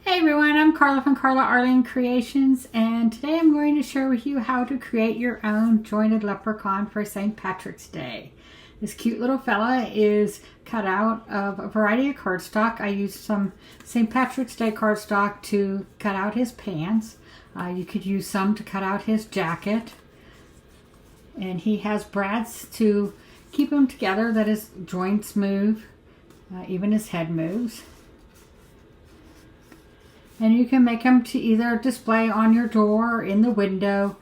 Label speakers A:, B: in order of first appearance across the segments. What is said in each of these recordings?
A: Hey everyone, I'm Carla from Carla Arlene Creations, and today I'm going to share with you how to create your own jointed leprechaun for St. Patrick's Day. This cute little fella is cut out of a variety of cardstock. I used some St. Patrick's Day cardstock to cut out his pants. You could use some to cut out his jacket. And he has brads to keep him together, that his joints move, even his head moves. And you can make them to either display on your door or in the window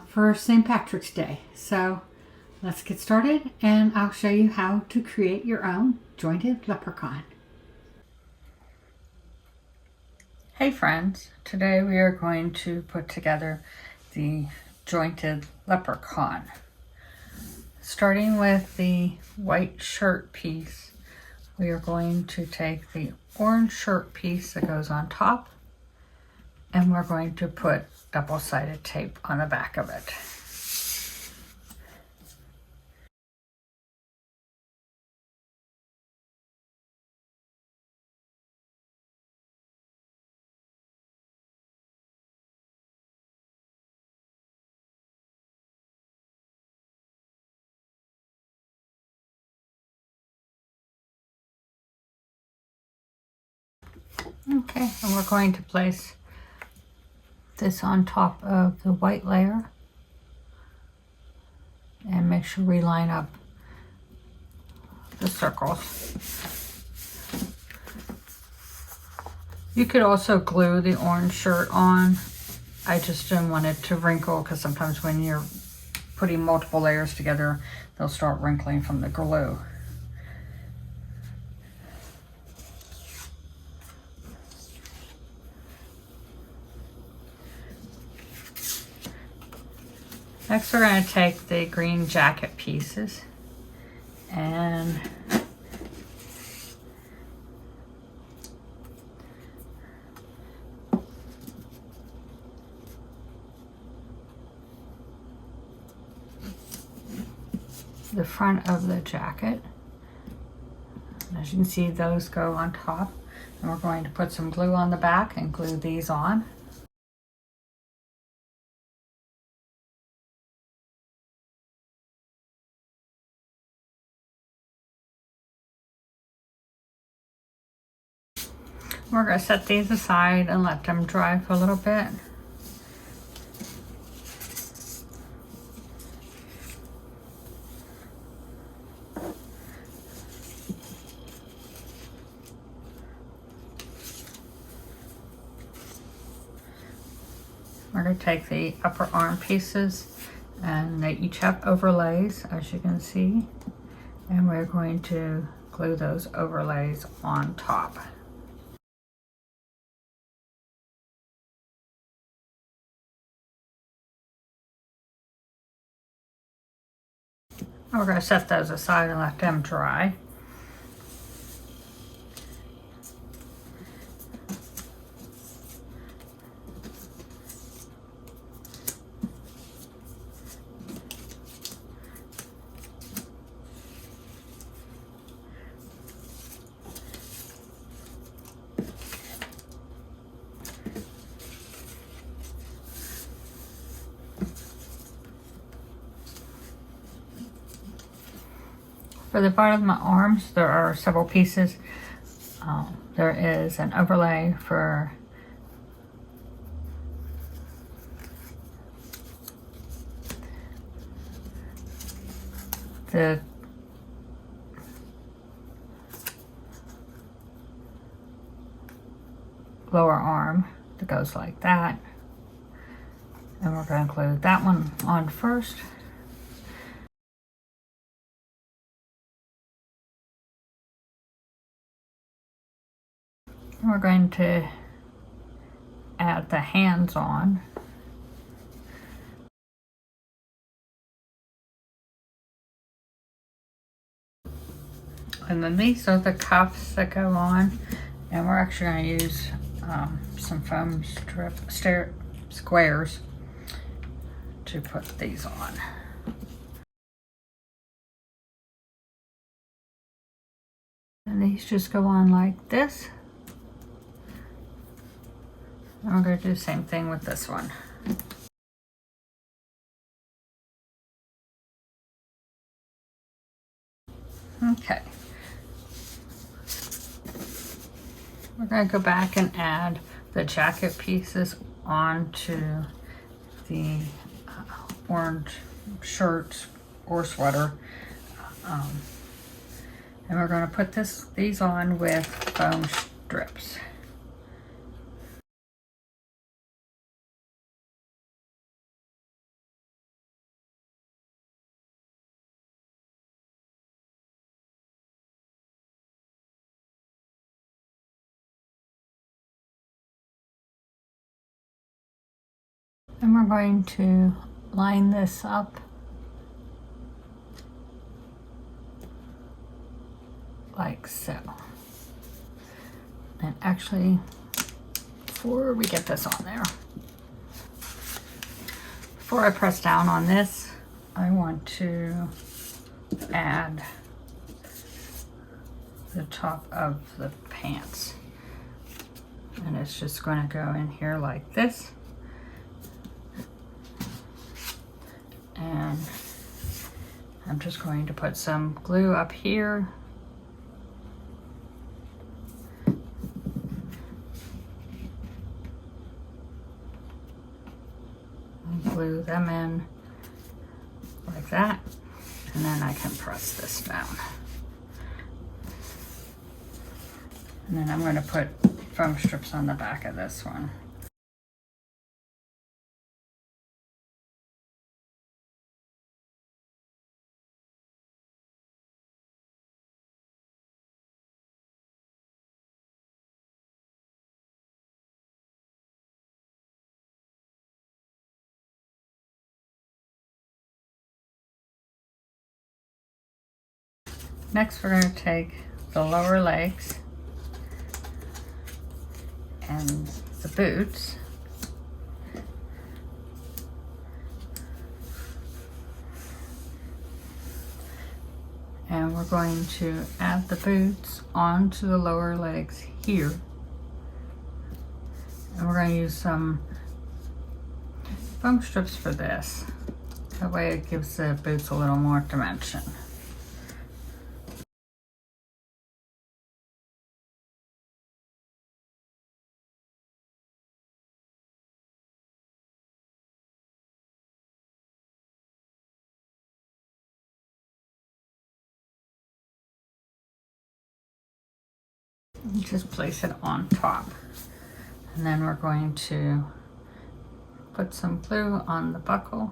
A: for St. Patrick's Day. So let's get started and I'll show you how to create your own jointed leprechaun. Hey friends, today we are going to put together the jointed leprechaun. Starting with the white shirt piece, we are going to take the orange shirt piece that goes on top and we're going to put double-sided tape on the back of it. Okay, and we're going to place this on top of the white layer and make sure we line up the circles. You could also glue the orange shirt on. I just didn't want it to wrinkle because sometimes when you're putting multiple layers together, they'll start wrinkling from the glue. Next, we're going to take the green jacket pieces and the front of the jacket. As you can see, those go on top, and we're going to put some glue on the back and glue these on. We're going to set these aside and let them dry for a little bit. We're going to take the upper arm pieces, and they each have overlays, as you can see, and we're going to glue those overlays on top. We're going to set those aside and let them dry. For the bottom of my arms, there are several pieces. There is an overlay for the lower arm that goes like that. And we're going to glue that one on first. We're going to add the hands on. And then these are the cuffs that go on. And we're actually going to use some foam squares to put these on. And these just go on like this. I'm going to do the same thing with this one. Okay. We're going to go back and add the jacket pieces onto the orange shirt or sweater. And we're going to put these on with foam strips. And we're going to line this up like so. And actually, before we get this on there, before I press down on this, I want to add the top of the pants. And it's just going to go in here like this. And I'm just going to put some glue up here. And glue them in like that. And then I can press this down. And then I'm going to put foam strips on the back of this one. Next, we're going to take the lower legs and the boots, and we're going to add the boots onto the lower legs here. And we're going to use some foam strips for this. That way it gives the boots a little more dimension. Just place it on top, and then we're going to put some glue on the buckle.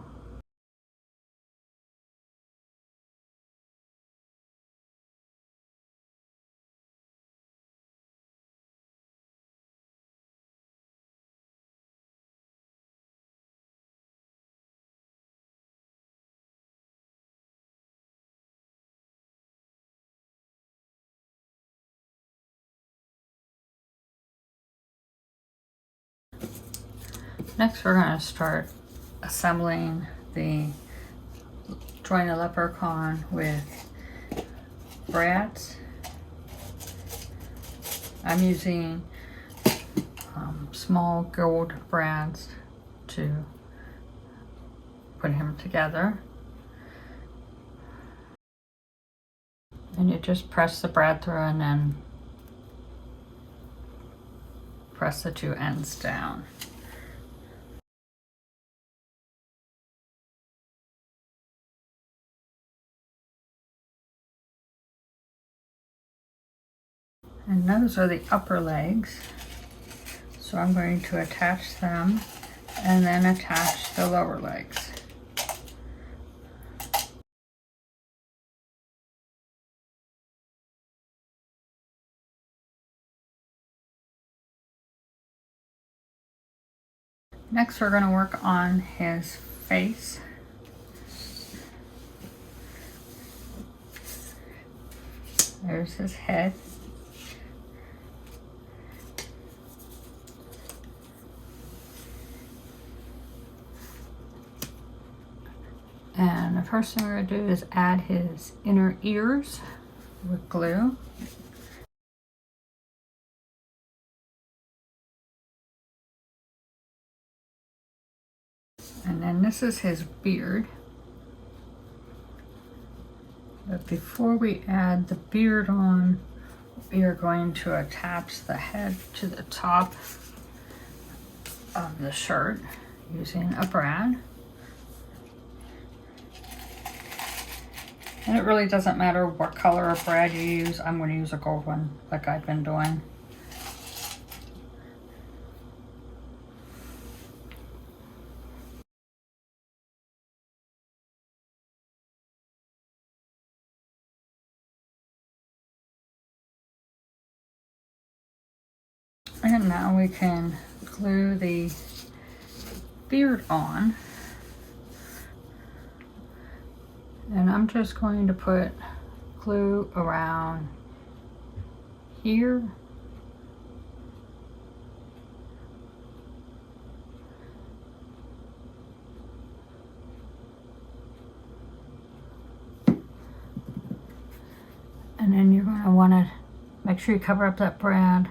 A: Next, we're going to start assembling the Join a Leprechaun with brads. I'm using small gold brads to put him together. And you just press the brad through and then press the two ends down. And those are the upper legs. So I'm going to attach them and then attach the lower legs. Next, we're going to work on his face. There's his head. And the first thing we're going to do is add his inner ears with glue. And then this is his beard. But before we add the beard on, we are going to attach the head to the top of the shirt using a brad. And it really doesn't matter what color of brad you use. I'm going to use a gold one like I've been doing. And now we can glue the beard on. And I'm just going to put glue around here. And then you're going to want to make sure you cover up that brad.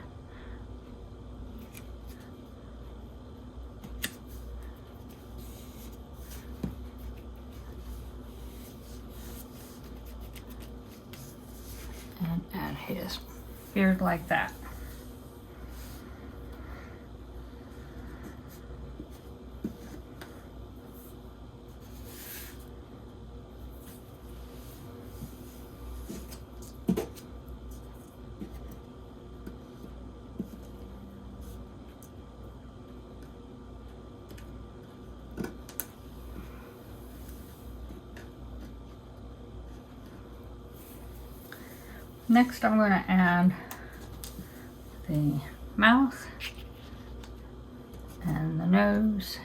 A: And add his beard like that. Next, I'm going to add the mouth and the nose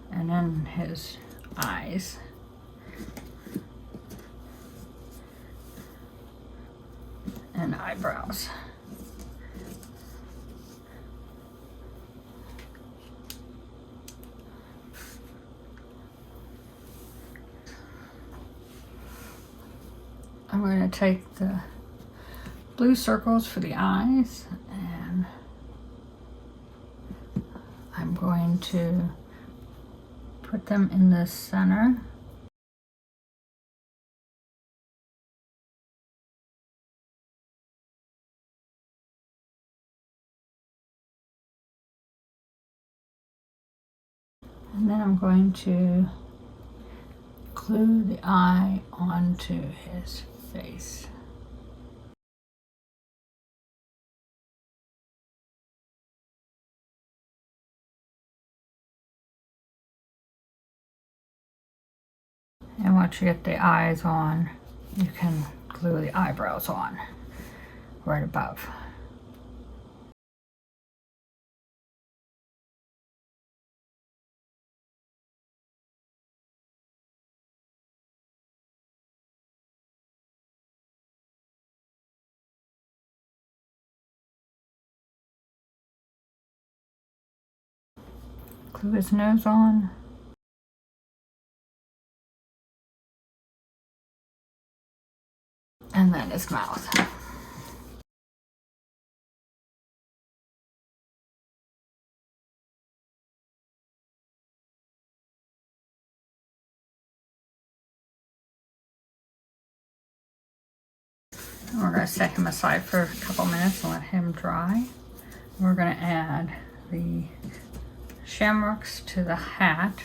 A: and then his eyes. And eyebrows. I'm going to take the blue circles for the eyes and I'm going to put them in the center. And then I'm going to glue the eye onto his face. And once you get the eyes on, you can glue the eyebrows on right above. Glue his nose on. And then his mouth. And we're going to set him aside for a couple minutes and let him dry. We're going to add the shamrocks to the hat.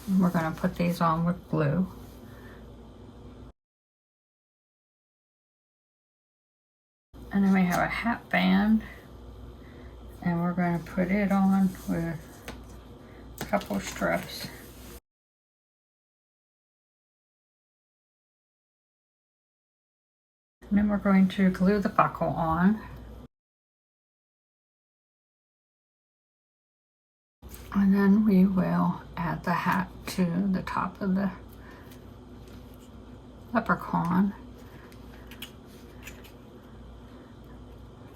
A: And we're going to put these on with glue. And then we have a hat band, and we're going to put it on with a couple strips. And then we're going to glue the buckle on. And then we will add the hat to the top of the leprechaun.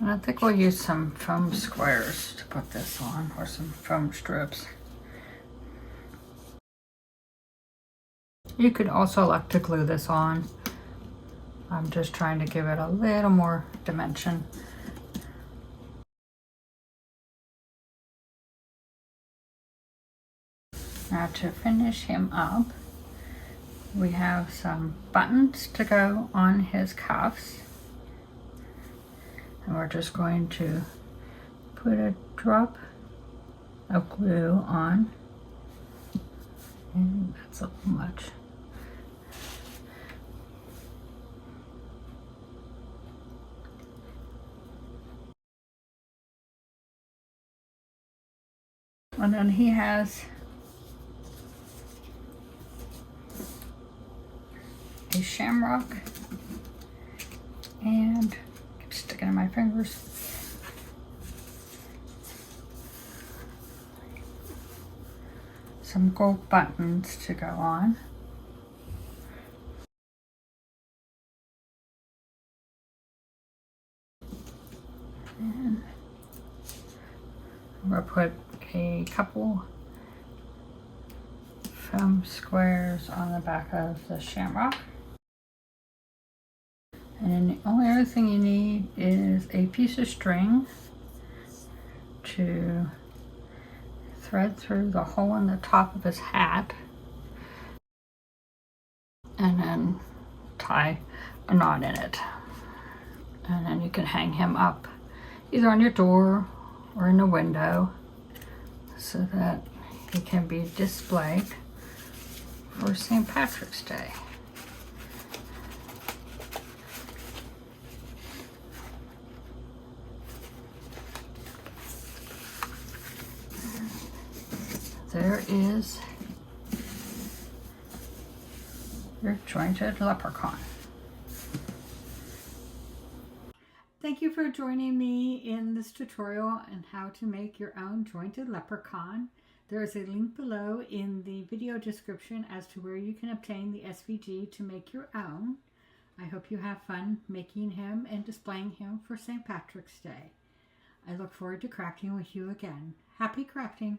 A: And I think we'll use some foam squares to put this on, or some foam strips. You could also like to glue this on. I'm just trying to give it a little more dimension. Now to finish him up, we have some buttons to go on his cuffs. And we're just going to put a drop of glue on. And that's a little much. And then he has a shamrock, and keep sticking in my fingers. Some gold buttons to go on. And we'll put a couple foam squares on the back of the shamrock. And then the only other thing you need is a piece of string to thread through the hole in the top of his hat, and then tie a knot in it. And then you can hang him up either on your door or in the window so that he can be displayed for St. Patrick's Day. There is your jointed leprechaun. Thank you for joining me in this tutorial on how to make your own jointed leprechaun. There is a link below in the video description as to where you can obtain the SVG to make your own. I hope you have fun making him and displaying him for St. Patrick's Day. I look forward to crafting with you again. Happy crafting!